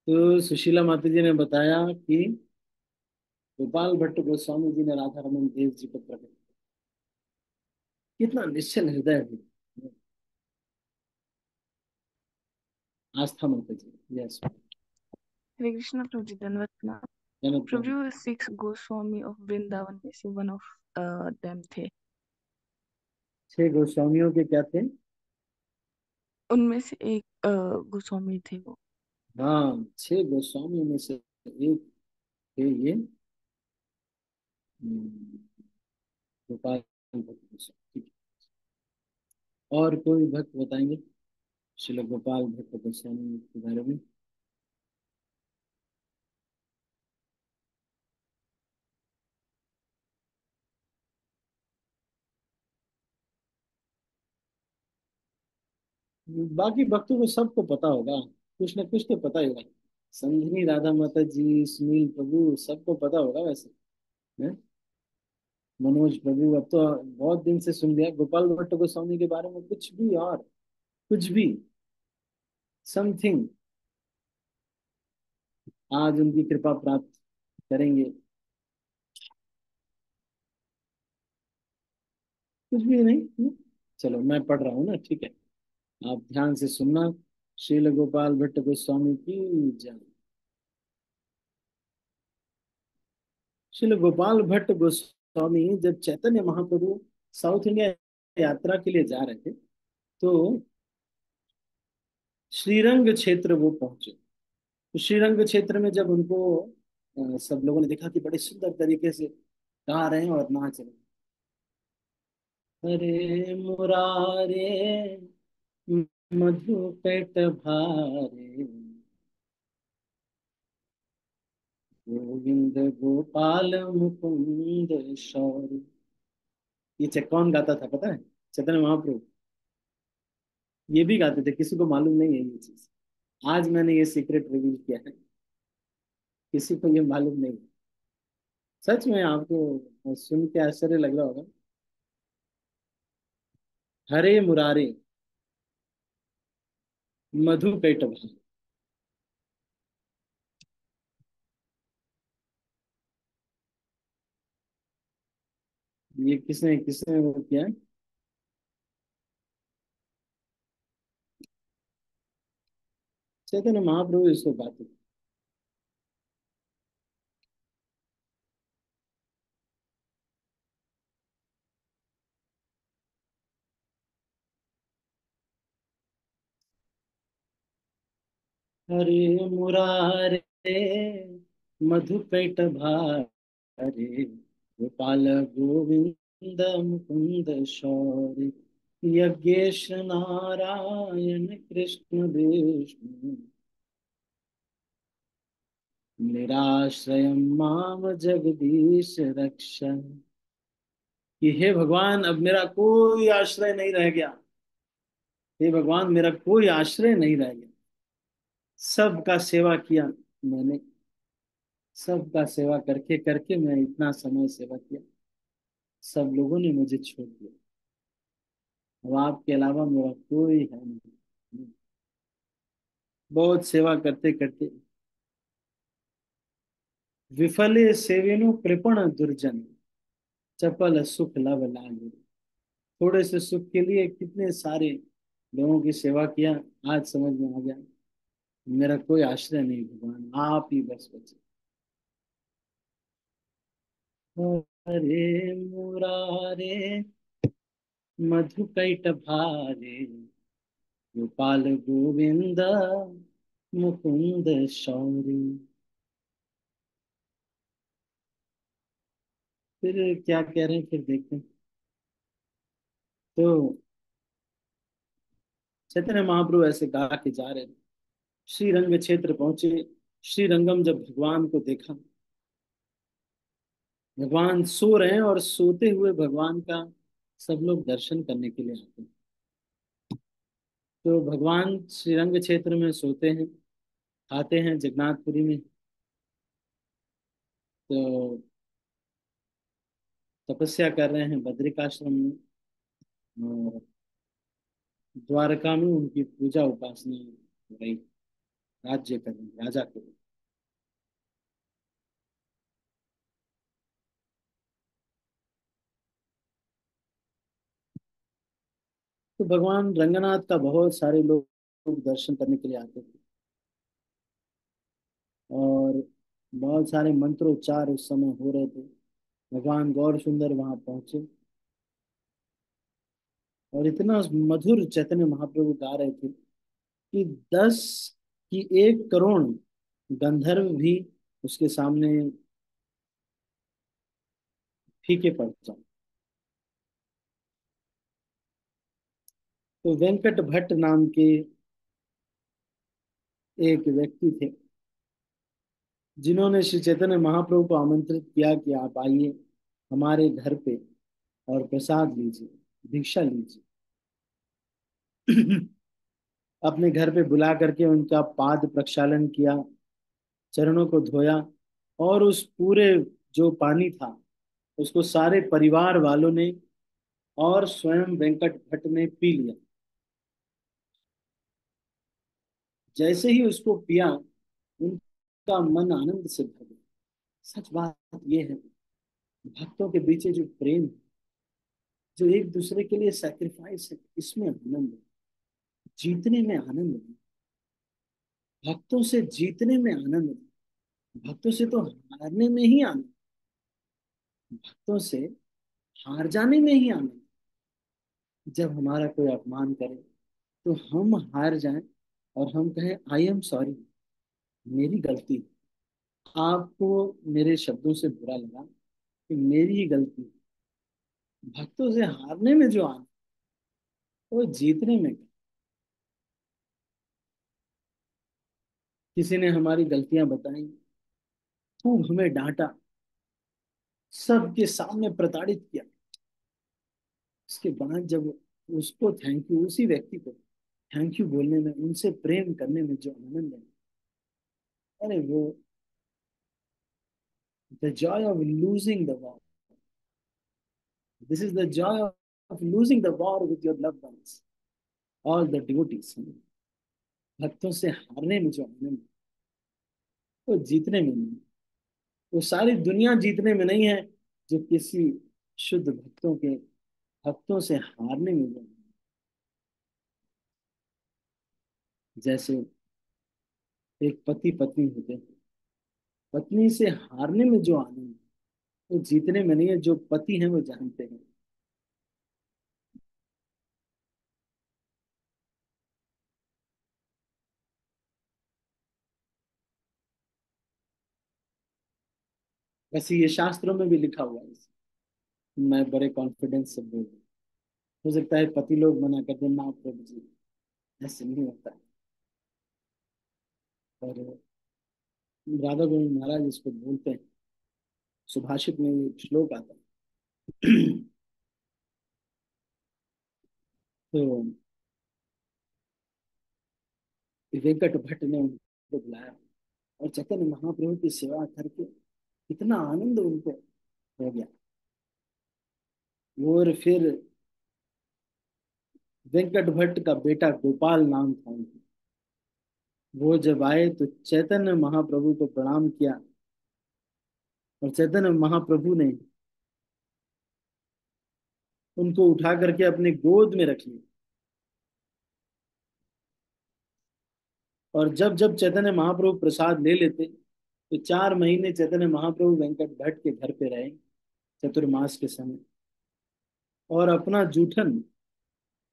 तो सुशीला माता जी ने बताया कि गोपाल भट्ट गोस्वामी जी ने राधा रमन देव जी को प्रकट किया। कितना निश्चल हृदय है। आस्था माता जी, यस। हरे कृष्णा प्रभु जी, दंडवत प्रणाम। जनक प्रभु प्रभु। जी, सिक्स गोस्वामी ऑफ वृंदावन में से वन ऑफ देम थे। छह गोस्वामियों के क्या थे? उनमें से एक गोस्वामी थे वो। हाँ, छह गोस्वामियों में से एक थे ये। गोपाल भट्ट गोस्वामी, ठीक है। और कोई भक्त बताएंगे श्रील गोपाल भट्ट गोस्वामी के बारे में? बाकी भक्तों को सबको पता होगा, कुछ ना कुछ तो पता ही होगा। संघनी राधा माता जी, सुनील प्रभु, सबको पता होगा वैसे। है? मनोज प्रभु, अब तो बहुत दिन से सुन लिया गोपाल भट्ट गोस्वामी के बारे में कुछ भी, और कुछ भी समथिंग आज उनकी कृपा प्राप्त करेंगे। कुछ भी नहीं। चलो मैं पढ़ रहा हूँ ना, ठीक है, आप ध्यान से सुनना। श्रील गोपाल भट्ट गोस्वामी की जय। श्रील गोपाल भट्ट गोस्वामी जब चैतन्य महाप्रभु साउथ इंडिया यात्रा के लिए जा रहे थे, तो श्रीरंग क्षेत्र वो पहुंचे। तो श्रीरंग क्षेत्र में जब उनको सब लोगों ने देखा कि बड़े सुंदर तरीके से गा रहे हैं और नाच रहे हैं। हरे मुरारे मधुपेट भारे, गोविंद गोपाल मुकुंद शौर्य। ये कौन गाता था पता है? चैतन्य महाप्रभु। ये भी गाते थे, किसी को मालूम नहीं है ये चीज। आज मैंने ये सीक्रेट रिवील किया है, किसी को ये मालूम नहीं है। सच में आपको सुन के आश्चर्य लग रहा होगा। हरे मुरारे मधु पेट भरे। ये किसने किसने वो किया है? चैतन्य महाप्रभु इसको गाते थे। हरे मुरारे मधु पेट भारे, गोपाल गोविंद मुकुंद शौर्य, यज्ञेश नारायण कृष्ण विष्णु, निराश्रय माम जगदीश रक्ष। कि हे भगवान, अब मेरा कोई आश्रय नहीं रह गया। हे भगवान, मेरा कोई आश्रय नहीं रह गया। सबका सेवा किया मैंने, सबका सेवा करके करके मैं इतना समय सेवा किया, सब लोगों ने मुझे छोड़ दिया। अब आपके अलावा मेरा कोई है नहीं। बहुत सेवा करते करते विफले सेवेनु कृपण दुर्जन, चपल सुख लव लागे। थोड़े से सुख के लिए कितने सारे लोगों की सेवा किया। आज समझ में आ गया, मेरा कोई आश्रय नहीं भगवान, आप ही बस बचे। हरे मुरारे मधुकैट भारे, गोपाल गोविंद मुकुंद शौरी। फिर क्या कह रहे हैं, फिर देखते हैं। तो चैतन्य महाप्रभु ऐसे गा के जा रहे थे, श्रीरंग क्षेत्र पहुंचे। श्रीरंगम जब भगवान को देखा, भगवान सो रहे हैं और सोते हुए भगवान का सब लोग दर्शन करने के लिए आते हैं। तो भगवान श्रीरंग क्षेत्र में सोते हैं, खाते हैं जगन्नाथपुरी में। तो तपस्या कर रहे हैं बद्रिकाश्रम में, और द्वारका में उनकी पूजा उपासना हो रही। राज्य करें, राजा करें। तो भगवान रंगनाथ का बहुत सारे लोग दर्शन करने के लिए आते थे, और बहुत सारे मंत्रोच्चार उस समय हो रहे थे। भगवान गौर सुंदर वहां पहुंचे, और इतना मधुर चैतन्य महाप्रभु गा रहे थे कि 1 करोड़ गंधर्व भी उसके सामने फीके पड़ जाए। तो वेंकट भट्ट नाम के एक व्यक्ति थे, जिन्होंने श्री चैतन्य महाप्रभु को आमंत्रित किया कि आप आइए हमारे घर पे और प्रसाद लीजिए, भिक्षा लीजिए। अपने घर पे बुला करके उनका पाद प्रक्षालन किया, चरणों को धोया, और उस पूरे जो पानी था उसको सारे परिवार वालों ने और स्वयं वेंकट भट्ट ने पी लिया। जैसे ही उसको पिया, उनका मन आनंद से भर गया। सच बात यह है, भक्तों के बीच जो प्रेम है, जो एक दूसरे के लिए सैक्रिफाइस है, इसमें आनंद है। जीतने में आनंद है, भक्तों से जीतने में आनंद है। भक्तों से तो हारने में ही आनंद, भक्तों से हार जाने में ही आनंद। जब हमारा कोई अपमान करे तो हम हार जाएं और हम कहें आई एम सॉरी, मेरी गलती है। आपको मेरे शब्दों से बुरा लगा कि मेरी ही गलती है। भक्तों से हारने में जो आनंद, वो जीतने में क्या। किसी ने हमारी गलतियां बताई, खूब हमें डांटा, सबके सामने प्रताड़ित किया, उसके बाद जब उसको थैंक यू, उसी व्यक्ति को थैंक यू बोलने में, उनसे प्रेम करने में जो आनंद है, अरे वो the Joy of losing the war, this is the Joy of losing the war with your loved ones, all the devotees. भक्तों से हारने में जो आनंद है, वो जीतने में नहीं, वो सारी दुनिया जीतने में नहीं है, जो किसी शुद्ध भक्तों से हारने में जो आनंद है। जैसे एक पति पत्नी होते हैं, पत्नी से हारने में जो आनंद है, वो जीतने में नहीं है, जो पति हैं वो जानते हैं। वैसे ये शास्त्रों में भी लिखा हुआ है, मैं बड़े कॉन्फिडेंस से बोल रहा हूँ। हो सकता है पति लोग मना कर दें, ना प्रभु जी, ऐसे नहीं होता है। और राधा गोविंद महाराज इसको बोलते हैं, सुभाषित में एक श्लोक आता है। तो वेंकट भट्ट ने उनको बुलाया, और चैतन्य महाप्रभु की सेवा करके इतना आनंद उनको हो गया। और फिर वेंकट भट्ट का बेटा गोपाल नाम था उनका, वो जब आए तो चैतन्य महाप्रभु को प्रणाम किया, और चैतन्य महाप्रभु ने उनको उठा करके अपने गोद में रख लिया। और जब जब चैतन्य महाप्रभु प्रसाद ले लेते, तो 4 महीने चैतन्य महाप्रभु वेंकट भट्ट के घर पे रहे, चतुर्मास के समय, और अपना जूठन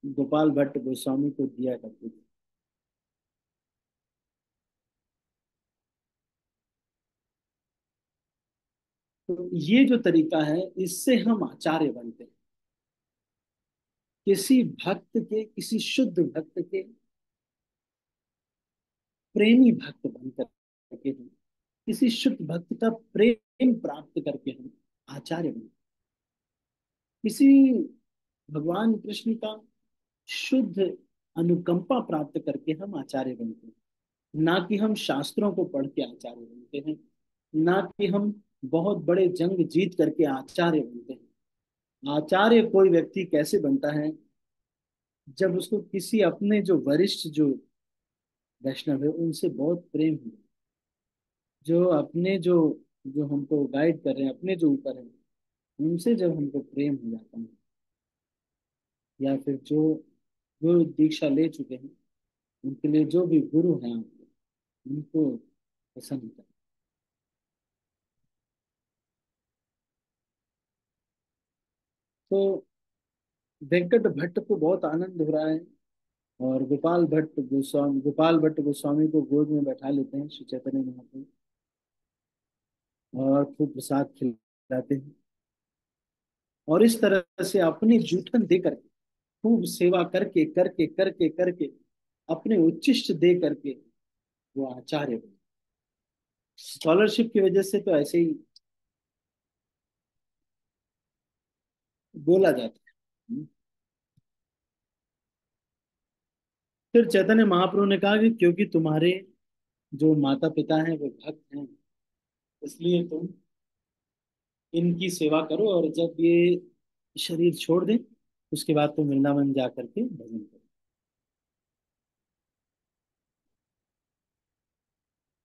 गोपाल भट्ट गोस्वामी को दिया करते थे। तो ये जो तरीका है, इससे हम आचार्य बनते हैं। किसी भक्त के, किसी शुद्ध भक्त के प्रेमी भक्त बन करके हम, किसी शुद्ध भक्त का प्रेम प्राप्त करके हम आचार्य बनते हैं। किसी भगवान कृष्ण का शुद्ध अनुकंपा प्राप्त करके हम आचार्य बनते हैं। ना कि हम शास्त्रों को पढ़ के आचार्य बनते हैं, ना कि हम बहुत बड़े जंग जीत करके आचार्य बनते हैं। आचार्य कोई व्यक्ति कैसे बनता है, जब उसको किसी अपने जो वरिष्ठ जो वैष्णव है उनसे बहुत प्रेम है, जो अपने जो जो हमको गाइड कर रहे हैं, अपने जो ऊपर है, उनसे जब हमको प्रेम हो जाता है, या फिर जो जो दीक्षा ले चुके हैं, उनके लिए जो भी गुरु हैं उनको पसंद होता है। तो वेंकट भट्ट को बहुत आनंद हो रहा है, और गोपाल भट्ट गोस्वामी को गोद में बैठा लेते हैं श्री चैतन्य महाप्रभु, और खूब प्रसाद खिलाते हैं, और इस तरह से अपनी जूठन दे करके, खूब सेवा करके करके करके करके, अपने उच्चिष्ट दे करके वो आचार्य बने। स्कॉलरशिप की वजह से तो ऐसे ही बोला जाता है। फिर चैतन्य महाप्रभु ने कहा कि क्योंकि तुम्हारे जो माता पिता हैं वो भक्त हैं, इसलिए तुम इनकी सेवा करो, और जब ये शरीर छोड़ दें उसके बाद तुम वृंदावन जा करके भजन करो।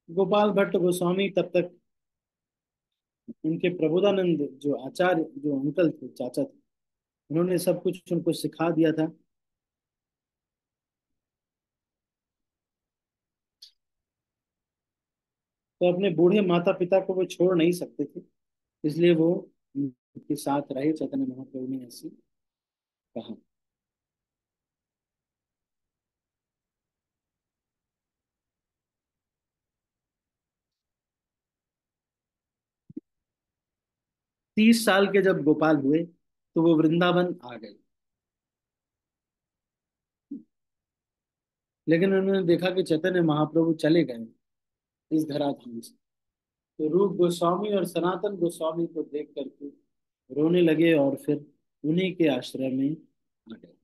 गोपाल भट्ट गोस्वामी तब तक उनके प्रबोधानंद जो आचार्य, जो अंकल थे, चाचा थे, उन्होंने सब कुछ उनको सिखा दिया था। तो अपने बूढ़े माता पिता को वो छोड़ नहीं सकते थे, इसलिए वो उनके साथ रहे। चैतन्य महाप्रभु ने ऐसे कहा। 30 साल के जब गोपाल हुए तो वो वृंदावन आ गए, लेकिन उन्होंने देखा कि चैतन्य महाप्रभु चले गए इस धराधाम से। तो रूप गोस्वामी और सनातन गोस्वामी को देख करके रोने लगे, और फिर उन्हीं के आश्रय में आ गए।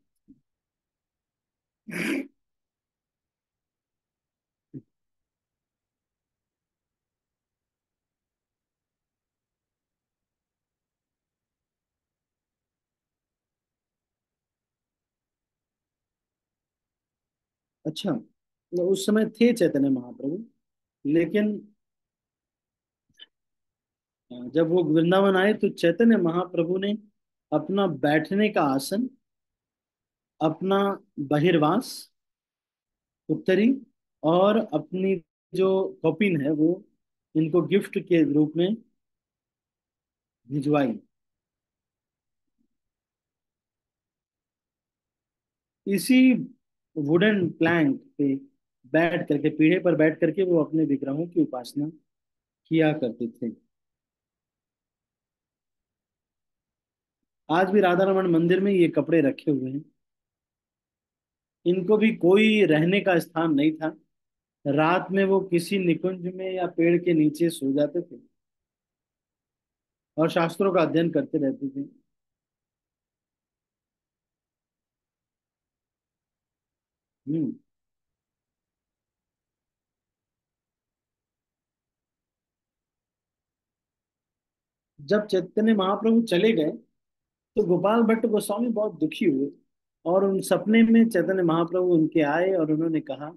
अच्छा, तो उस समय थे चैतन्य महाप्रभु, लेकिन जब वो वृंदावन आए तो चैतन्य महाप्रभु ने अपना बैठने का आसन, अपना बहिर्वास, उत्तरी, और अपनी जो कौपीन है वो इनको गिफ्ट के रूप में भिजवाई। इसी वुडन प्लैंक पे बैठ करके, पीढ़े पर बैठ करके वो अपने विग्रहों की उपासना किया करते थे। आज भी राधा रमन मंदिर में ये कपड़े रखे हुए हैं। इनको भी कोई रहने का स्थान नहीं था। रात में वो किसी निकुंज में या पेड़ के नीचे सो जाते थे, और शास्त्रों का अध्ययन करते रहते थे। हम्म। जब चैतन्य महाप्रभु चले गए तो गोपाल भट्ट गोस्वामी बहुत दुखी हुए, और उन सपने में चैतन्य महाप्रभु उनके आए और उन्होंने कहा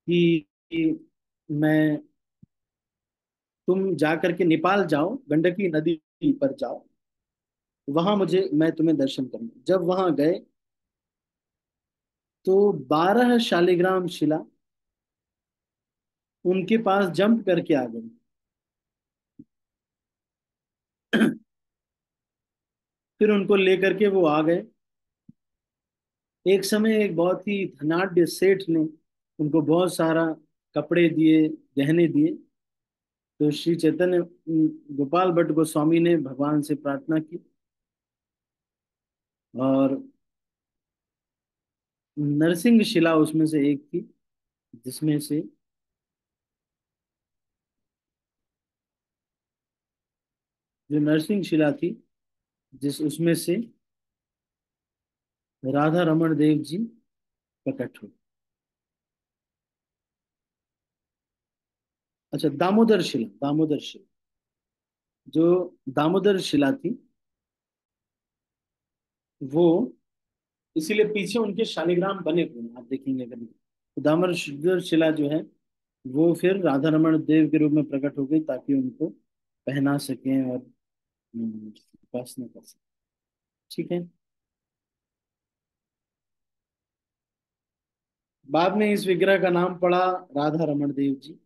कि मैं तुम जा करके नेपाल जाओ, गंडकी नदी पर जाओ, वहां मैं तुम्हें दर्शन करूंगा। जब वहां गए तो 12 शालिग्राम शिला उनके पास जंप करके आ गई। फिर उनको लेकर के वो आ गए। एक समय एक बहुत ही धनाढ्य सेठ ने उनको बहुत सारा कपड़े दिए, गहने दिए। तो श्री चैतन्य गोपाल भट्ट गोस्वामी ने भगवान से प्रार्थना की, और नरसिंह शिला उसमें से एक थी, जिसमें से जो नरसिंह शिला थी, जिस उसमें से राधा रमन देव जी प्रकट हुए। अच्छा, दामोदर शिला, जो दामोदर शिला थी वो, इसीलिए पीछे उनके शालिग्राम बने हुए हैं, आप देखेंगे कभी। दामर शिला जो है वो फिर राधा रमन देव के रूप में प्रकट हो गई, ताकि उनको पहना सकें और उपासना कर सकें। ठीक है। बाद में इस विग्रह का नाम पड़ा राधा रमन देव जी।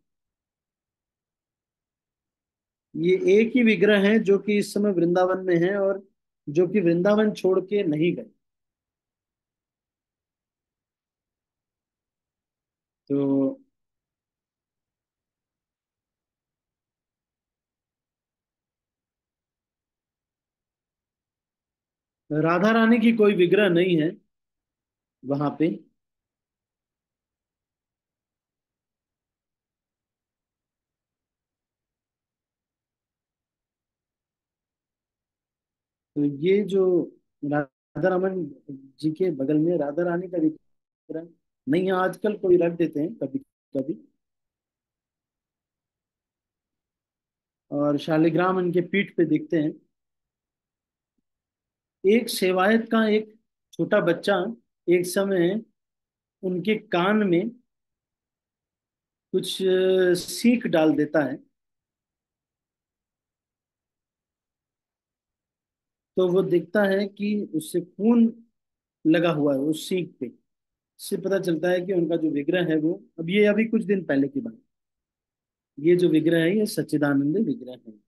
ये एक ही विग्रह है जो कि इस समय वृंदावन में है, और जो कि वृंदावन छोड़ के नहीं गए। तो राधा रानी की कोई विग्रह नहीं है वहां पे। तो ये जो राधा रमन जी के बगल में राधा रानी का विग्रह नहीं है, आजकल कोई रख देते हैं कभी कभी। और शालिग्राम इनके पीठ पे दिखते हैं। एक सेवायत का एक छोटा बच्चा एक समय उनके कान में कुछ सीख डाल देता है। तो वो देखता है कि उससे खून लगा हुआ है उस सीख पे। इससे पता चलता है कि उनका जो विग्रह है वो, अब ये अभी कुछ दिन पहले की बात, ये जो विग्रह है ये सच्चिदानंद विग्रह है।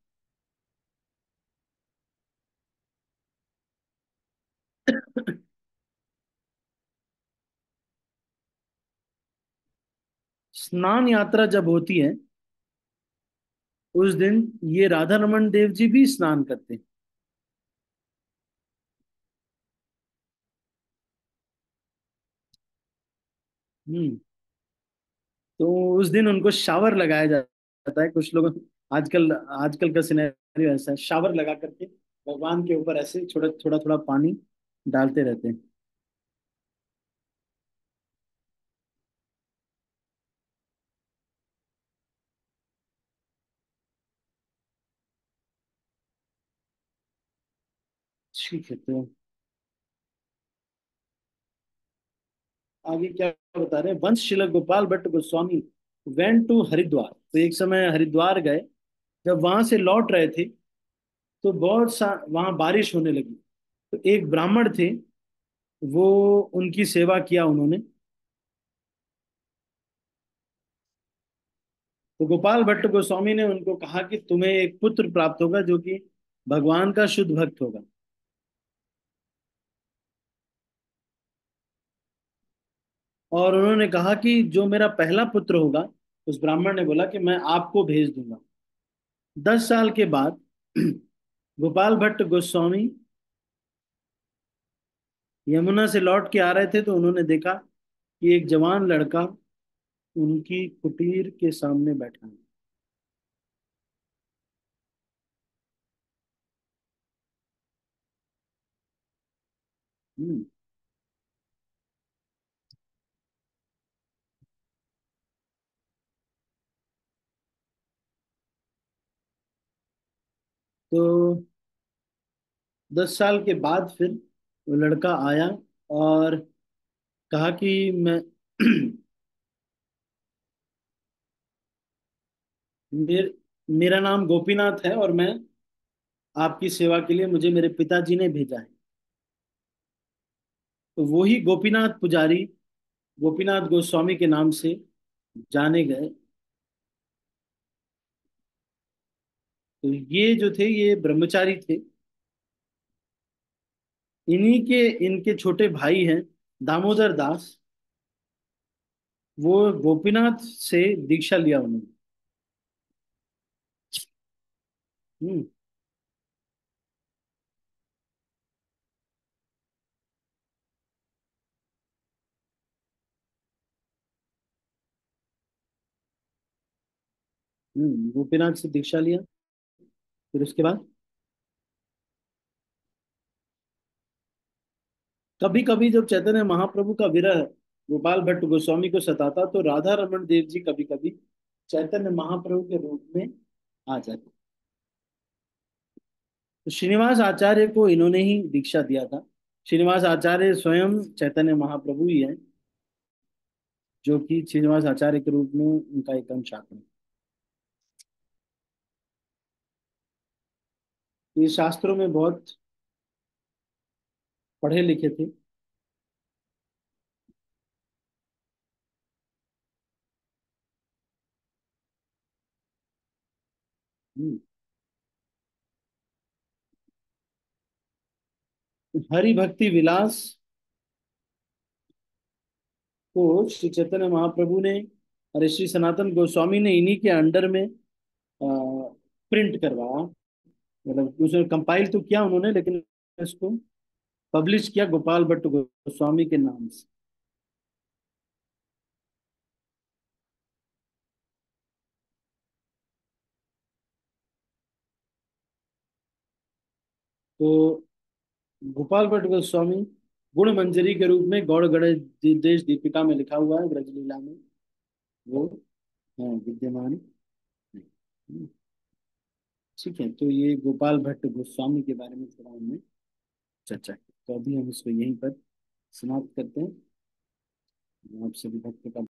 स्नान यात्रा जब होती है उस दिन ये राधा रमन देव जी भी स्नान करते हैं। हम्म। तो उस दिन उनको शावर लगाया जाता है। कुछ लोग आजकल आजकल का सिनेरियो ऐसा है, शावर लगा करके भगवान के ऊपर ऐसे थोड़ा थोड़ा थोड़ा पानी डालते रहते हैं। ठीक है। तो आगे क्या बता रहे हैं, वंश शिला गोपाल भट्ट गोस्वामी वेंट टू हरिद्वार। तो एक समय हरिद्वार गए। जब वहां से लौट रहे थे तो बहुत सा वहां बारिश होने लगी। तो एक ब्राह्मण थे, वो उनकी सेवा किया उन्होंने। तो गोपाल भट्ट गोस्वामी ने उनको कहा कि तुम्हें एक पुत्र प्राप्त होगा जो कि भगवान का शुद्ध भक्त होगा। और उन्होंने कहा कि जो मेरा पहला पुत्र होगा, उस ब्राह्मण ने बोला कि मैं आपको भेज दूंगा। 10 साल के बाद गोपाल भट्ट गोस्वामी यमुना से लौट के आ रहे थे, तो उन्होंने देखा कि एक जवान लड़का उनकी कुटीर के सामने बैठा है। हम्म। तो 10 साल के बाद फिर वो लड़का आया और कहा कि मैं मेर, मेरा नाम गोपीनाथ है, और मैं आपकी सेवा के लिए, मुझे मेरे पिताजी ने भेजा है। तो वो ही गोपीनाथ पुजारी गोपीनाथ गोस्वामी के नाम से जाने गए। तो ये जो थे ये ब्रह्मचारी थे। इन्हीं के इनके छोटे भाई हैं दामोदर दास, वो गोपीनाथ से दीक्षा लिया उन्होंने। हम्म। गोपीनाथ से दीक्षा लिया। फिर उसके बाद कभी कभी जब चैतन्य महाप्रभु का विरह गोपाल भट्ट गोस्वामी को सताता, तो राधा रमन देव जी कभी कभी चैतन्य महाप्रभु के रूप में आ जाते। तो श्रीनिवास आचार्य को इन्होंने ही दीक्षा दिया था। श्रीनिवास आचार्य स्वयं चैतन्य महाप्रभु ही है। जो कि श्रीनिवास आचार्य के रूप में उनका एक अंश आते हैं। ये शास्त्रों में बहुत पढ़े लिखे थे। हम्म। हरि भक्ति विलास को श्री चैतन्य महाप्रभु ने, अरे श्री सनातन गोस्वामी ने इन्हीं के अंडर में प्रिंट करवाया। मतलब उसने कंपाइल तो किया उन्होंने, लेकिन इसको पब्लिश किया गोपाल भट्ट गोस्वामी के नाम से। तो गोपाल भट्ट गोस्वामी गुण मंजरी के रूप में गौड़ गणेश देश दीपिका में लिखा हुआ है, ब्रजलीला में वो विद्यमान है। ठीक है, तो ये गोपाल भट्ट गोस्वामी के बारे में थोड़ा हमने चर्चा की, तो अभी हम इसको यहीं पर समाप्त करते हैं। आप सभी भक्तों का